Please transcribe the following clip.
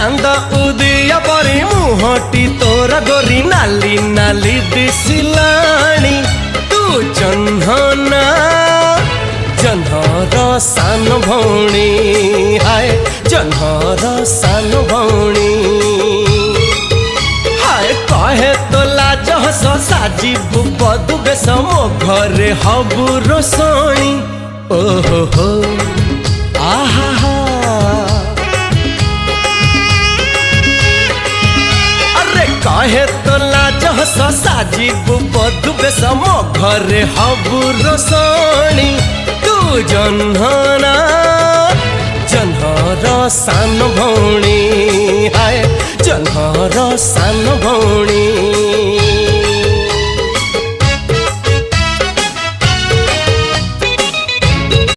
चांद उदिया परी मुहटी तोर गोरी नाली नाली दिसिलाणी तू जह्नना जह्नर सान भौणी हाय जह्नर सान भौणी हाय कहे तो लाज हस साजिबु बदु बेस मो घरे हबु रोसणी ओहो हो आहा हा कहे तो लाज हस साजिबु बधु बेस मो घरे हबु रोसणी तू जह्नना जह्नर सान भौणी हाय जह्नर सान भौणी।